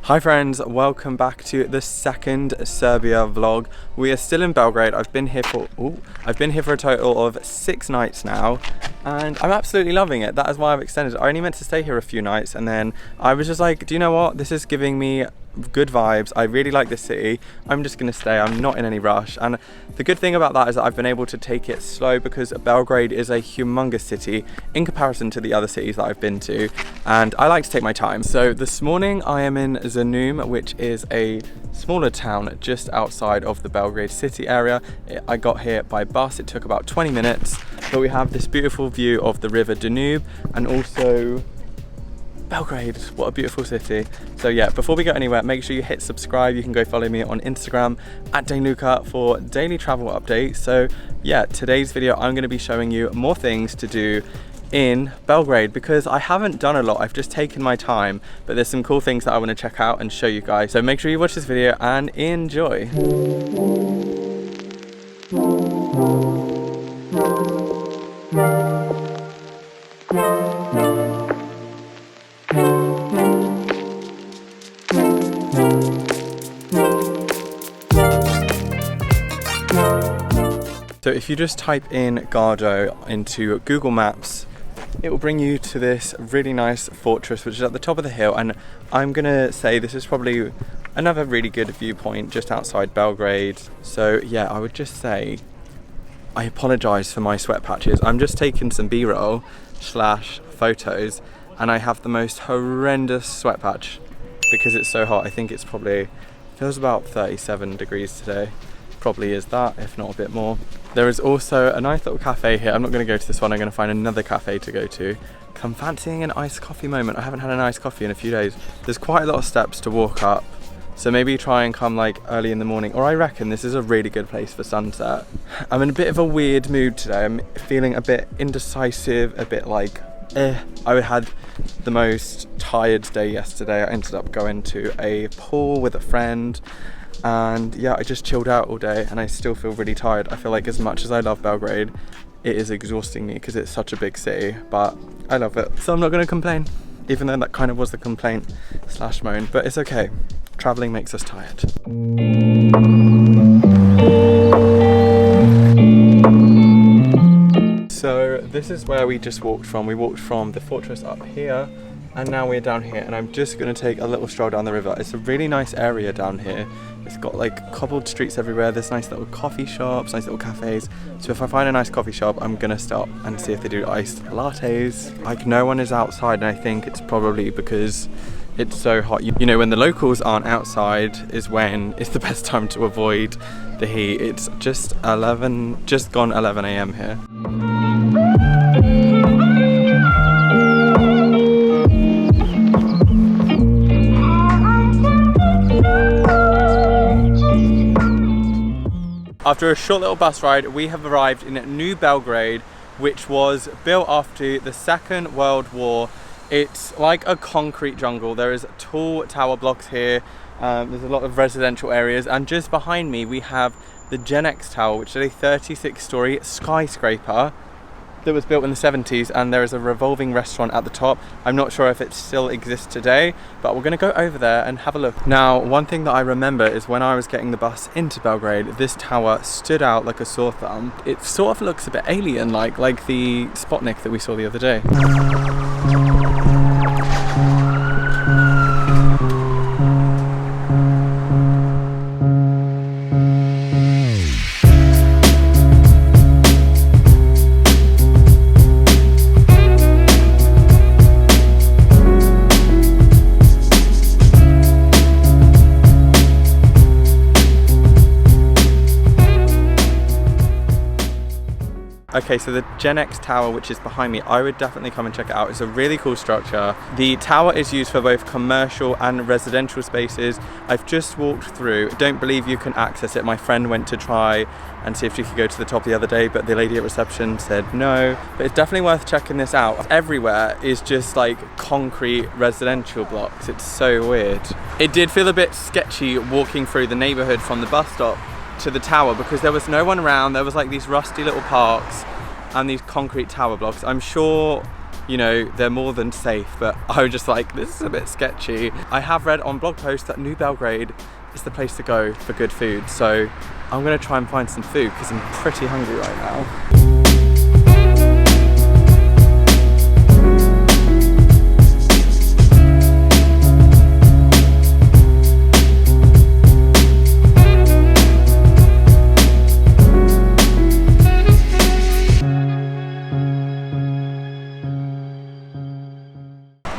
Hi friends, welcome back to the second Serbia vlog. We are still in Belgrade. I've been here for a total of 6 nights now, and I'm absolutely loving it. That is why I've extended. I only meant to stay here a few nights, and then I was just like, do you know what? This is giving me good vibes. I really like this city. I'm just gonna stay. I'm not in any rush. And the good thing about that is that I've been able to take it slow, because Belgrade is a humongous city in comparison to the other cities that I've been to, and I like to take my time. So this morning I am in Zanum, which is a smaller town just outside of the Belgrade city area. I got here by bus. It took about 20 minutes, but we have this beautiful view of the river Danube and also Belgrade. What a beautiful city. So yeah, before we go anywhere, make sure you hit subscribe. You can go follow me on Instagram at Dain LUKA for daily travel updates. So yeah, today's video I'm going to be showing you more things to do in Belgrade, because I haven't done a lot. I've just taken my time, but there's some cool things that I want to check out and show you guys. So make sure you watch this video and enjoy. So if you just type in Gardo into Google Maps, it will bring you to this really nice fortress which is at the top of the hill, and I'm gonna say this is probably another really good viewpoint just outside Belgrade. So yeah, I would just say I apologise for my sweat patches. I'm just taking some B-roll / photos, and I have the most horrendous sweat patch because it's so hot. I think it's probably feels about 37 degrees today. Probably is that, if not a bit more. There is also a nice little cafe here. I'm not going to go to this one. I'm going to find another cafe to go to. I'm fancying an iced coffee moment. I haven't had an iced coffee in a few days. There's quite a lot of steps to walk up, so maybe try and come like early in the morning, or I reckon this is a really good place for sunset. I'm in a bit of a weird mood today. I'm feeling a bit indecisive, a bit like I had the most tired day yesterday. I ended up going to a pool with a friend, and yeah, I just chilled out all day, and I still feel really tired. I feel like as much as I love Belgrade, it is exhausting me because it's such a big city, but I love it. So I'm not gonna complain, even though that kind of was the complaint / moan, but it's okay. Traveling makes us tired. So this is where we just walked from. We walked from the fortress up here, and now we're down here, and I'm just gonna take a little stroll down the river. It's a really nice area down here. It's got like cobbled streets everywhere. There's nice little coffee shops, nice little cafes. So if I find a nice coffee shop, I'm gonna stop and see if they do iced lattes. Like, no one is outside, and I think it's probably because it's so hot. You know, when the locals aren't outside is when it's the best time to avoid the heat. It's just gone 11 AM here. After a short little bus ride, we have arrived in New Belgrade, which was built after the Second World War. It's like a concrete jungle. There is tall tower blocks here. There's a lot of residential areas, and just behind me we have the Genex tower, which is a 36-story skyscraper that was built in the 70s, and there is a revolving restaurant at the top. I'm not sure if it still exists today, but we're gonna go over there and have a look. Now, one thing that I remember is when I was getting the bus into Belgrade, this tower stood out like a sore thumb. It sort of looks a bit alien-like, like the Sputnik that we saw the other day. Okay, so the Genex tower, which is behind me, I would definitely come and check it out. It's a really cool structure. The tower is used for both commercial and residential spaces. I've just walked through. I don't believe you can access it. My friend went to try and see if she could go to the top the other day, but the lady at reception said no. But it's definitely worth checking this out. Everywhere is just like concrete residential blocks. It's so weird. It did feel a bit sketchy walking through the neighborhood from the bus stop to the tower, because there was no one around. There was like these rusty little parks and these concrete tower blocks. I'm sure you know, they're more than safe, but I was just like, this is a bit sketchy. I have read on blog posts that New Belgrade is the place to go for good food, so I'm gonna try and find some food because I'm pretty hungry right now.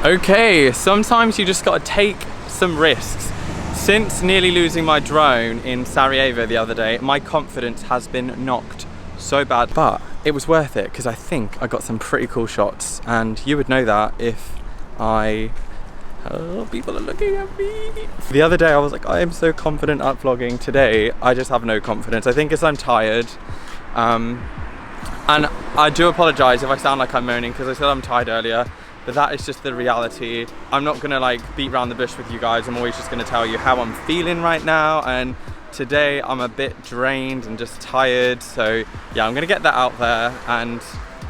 Okay, sometimes you just gotta take some risks. Since nearly losing my drone in Sarajevo the other day, my confidence has been knocked so bad, but it was worth it because I think I got some pretty cool shots, and you would know that if oh, people are looking at me. The other day I was like, I am so confident at vlogging. Today I just have no confidence. I think it's I'm tired. And I do apologize if I sound like I'm moaning because I said I'm tired earlier. But that is just the reality. I'm not gonna like beat around the bush with you guys. I'm always just gonna tell you how I'm feeling right now. And today I'm a bit drained and just tired. So yeah, I'm gonna get that out there and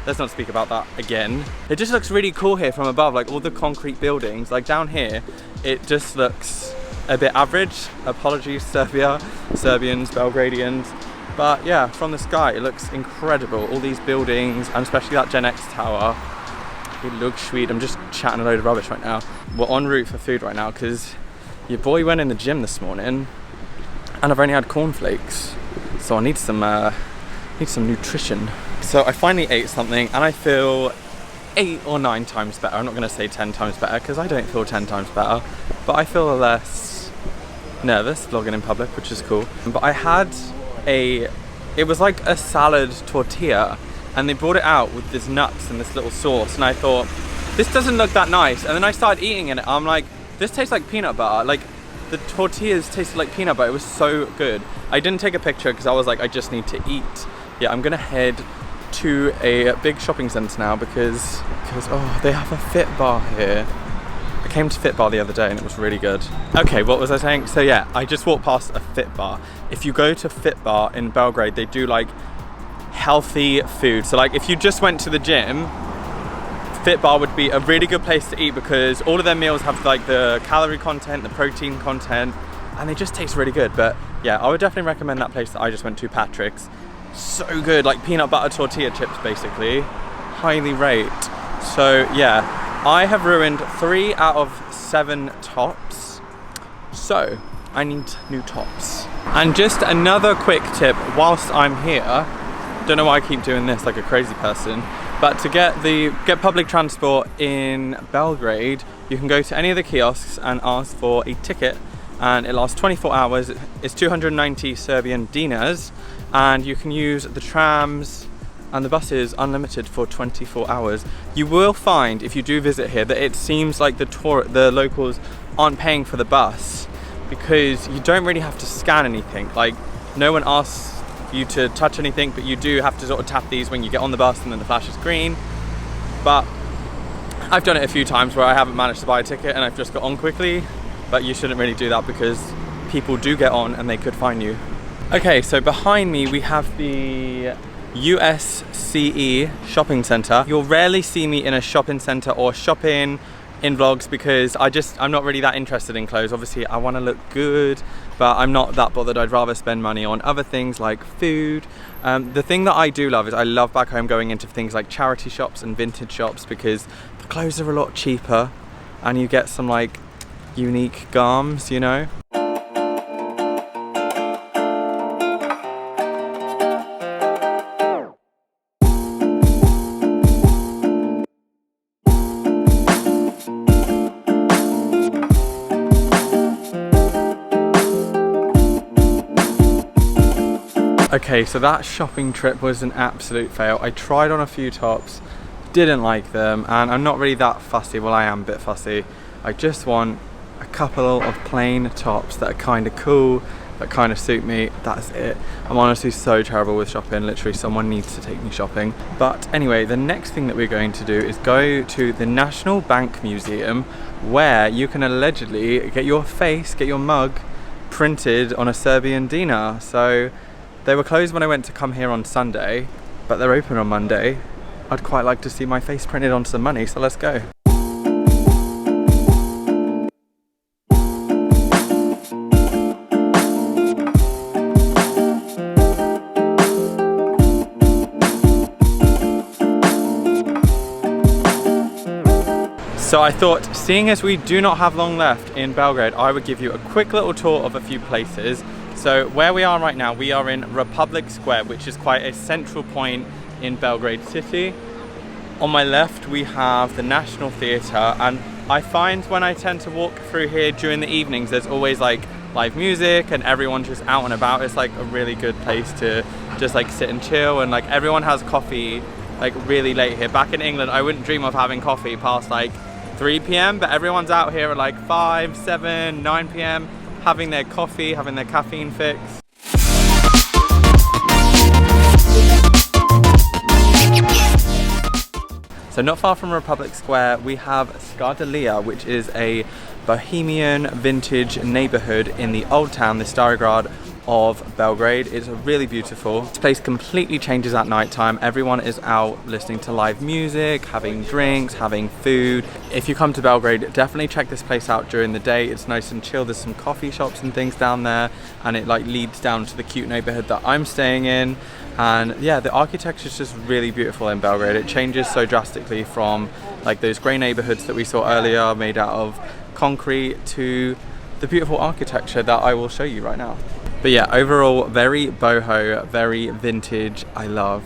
let's not speak about that again. It just looks really cool here from above, like all the concrete buildings. Like down here, it just looks a bit average. Apologies, Serbia, Serbians, Belgradians. But yeah, from the sky, it looks incredible. All these buildings, and especially that Genex tower. It looks sweet. I'm just chatting a load of rubbish right now. We're en route for food right now because your boy went in the gym this morning and I've only had cornflakes. So I need some nutrition. So I finally ate something and I feel 8 or 9 times better. I'm not gonna say 10 times better because I don't feel 10 times better, but I feel less nervous vlogging in public, which is cool. But I had it was like a salad tortilla, and they brought it out with this nuts and this little sauce, and I thought, this doesn't look that nice. And then I started eating it, I'm like, this tastes like peanut butter. Like, the tortillas tasted like peanut butter. It was so good. I didn't take a picture because I was like, I just need to eat. Yeah, I'm gonna head to a big shopping centre now because oh, they have a fit bar here. I came to Fit Bar the other day and it was really good. Okay, what was I saying? So yeah, I just walked past a Fit Bar. If you go to Fit Bar in Belgrade, they do like healthy food. So like if you just went to the gym, Fit Bar would be a really good place to eat because all of their meals have like the calorie content, the protein content, and they just taste really good. But yeah, I would definitely recommend that place that I just went to, Patrick's. So good, like peanut butter tortilla chips basically. Highly rate. So yeah, I have ruined 3 out of 7 tops. So I need new tops. And just another quick tip whilst I'm here, don't know why I keep doing this like a crazy person, but to get public transport in Belgrade, you can go to any of the kiosks and ask for a ticket, and it lasts 24 hours. It's 290 Serbian dinars, and you can use the trams and the buses unlimited for 24 hours. You will find, if you do visit here, that it seems like the locals aren't paying for the bus because you don't really have to scan anything. Like, no one asks you to touch anything, but you do have to sort of tap these when you get on the bus and then the flash is green. But I've done it a few times where I haven't managed to buy a ticket and I've just got on quickly, but you shouldn't really do that because people do get on and they could fine you. Okay, so behind me we have the Usce shopping centre. You'll rarely see me in a shopping centre or shopping in vlogs because I'm not really that interested in clothes. Obviously I want to look good, but I'm not that bothered. I'd rather spend money on other things like food. The thing that I do love is I love back home going into things like charity shops and vintage shops because the clothes are a lot cheaper and you get some like unique garms, you know? Okay, so that shopping trip was an absolute fail. I tried on a few tops, didn't like them, and I'm not really that fussy. Well, I am a bit fussy. I just want a couple of plain tops that are kind of cool, that kind of suit me. That's it. I'm honestly so terrible with shopping. Literally, someone needs to take me shopping. But anyway, the next thing that we're going to do is go to the National Bank Museum, where you can allegedly get your mug printed on a Serbian dinar. So they were closed when I went to come here on Sunday, but they're open on Monday. I'd quite like to see my face printed onto some money, so let's go. So I thought, seeing as we do not have long left in Belgrade, I would give you a quick little tour of a few places. So where we are right now, we are in Republic Square, which is quite a central point in Belgrade city. On my left, we have the National Theatre, and I find when I tend to walk through here during the evenings, there's always like live music and everyone's just out and about. It's like a really good place to just like sit and chill, and like everyone has coffee like really late here. Back in England, I wouldn't dream of having coffee past like 3 p.m, but everyone's out here at like 5, 7, 9 p.m. having their coffee, having their caffeine fix. So not far from Republic Square, we have Skardelia, which is a bohemian vintage neighborhood in the old town, the Starograd of Belgrade. It's really beautiful. This place completely changes at night time. Everyone is out listening to live music, having drinks, having food. If you come to Belgrade, definitely check this place out during the day. It's nice and chill. There's some coffee shops and things down there, and it like leads down to the cute neighborhood that I'm staying in. And yeah, the architecture is just really beautiful in Belgrade. It changes so drastically from like those grey neighborhoods that we saw earlier made out of concrete to the beautiful architecture that I will show you right now. But yeah, overall, very boho, very vintage. I love.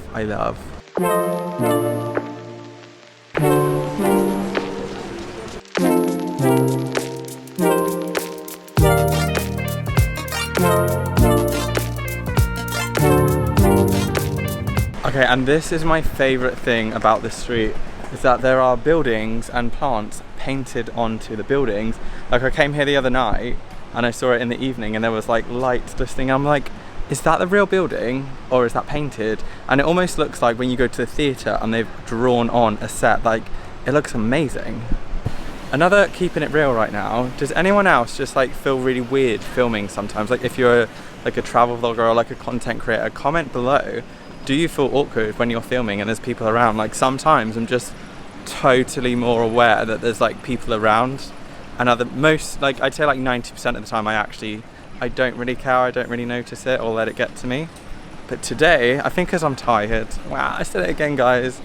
Okay, and this is my favorite thing about this street, is that there are buildings and plants painted onto the buildings. Like I came here the other night and I saw it in the evening and there was like lights glistening. I'm like, is that the real building or is that painted? And it almost looks like when you go to the theatre and they've drawn on a set, like it looks amazing. Another keeping it real right now, does anyone else just like feel really weird filming sometimes? Like if you're like a travel vlogger or like a content creator, comment below. Do you feel awkward when you're filming and there's people around? Like sometimes I'm just totally more aware that there's like people around, and most, like I'd say like 90% of the time I don't really care, I don't really notice it or let it get to me. But today, I think because I'm tired, wow, I said it again guys.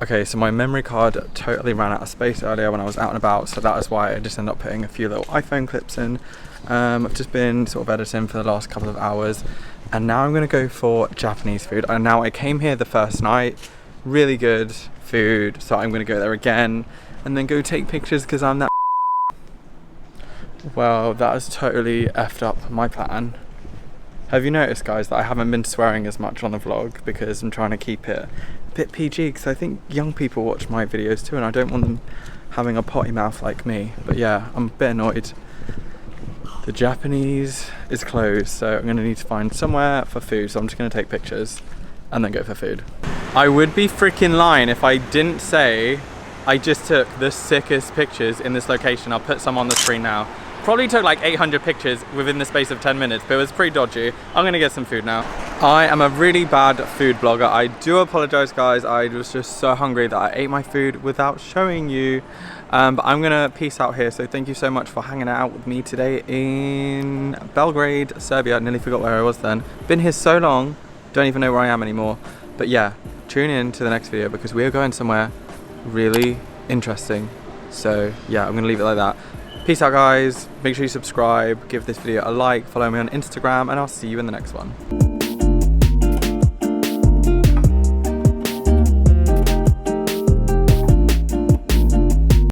Okay, so my memory card totally ran out of space earlier when I was out and about, so that is why I just ended up putting a few little iPhone clips in. I've just been sort of editing for the last couple of hours, and now I'm gonna go for Japanese food. And now I came here the first night, really good food, so I'm gonna go there again and then go take pictures because I'm that. Well, that has totally effed up my plan. Have you noticed guys that I haven't been swearing as much on the vlog because I'm trying to keep it a bit PG, because I think young people watch my videos too and I don't want them having a potty mouth like me. But yeah, I'm a bit annoyed. The Japanese is closed, so I'm going to need to find somewhere for food, so I'm just going to take pictures and then go for food. I would be freaking lying if I didn't say I just took the sickest pictures in this location. I'll put some on the screen now. Probably took like 800 pictures within the space of 10 minutes, but it was pretty dodgy. I'm gonna get some food now. I am a really bad food blogger. I do apologize guys. I was just so hungry that I ate my food without showing you. But I'm gonna peace out here. So thank you so much for hanging out with me today in Belgrade, Serbia. I nearly forgot where I was then. Been here so long, don't even know where I am anymore. But yeah, tune in to the next video because we are going somewhere really interesting. So yeah, I'm gonna leave it like that. Peace out guys, make sure you subscribe, give this video a like, follow me on Instagram, and I'll see you in the next one.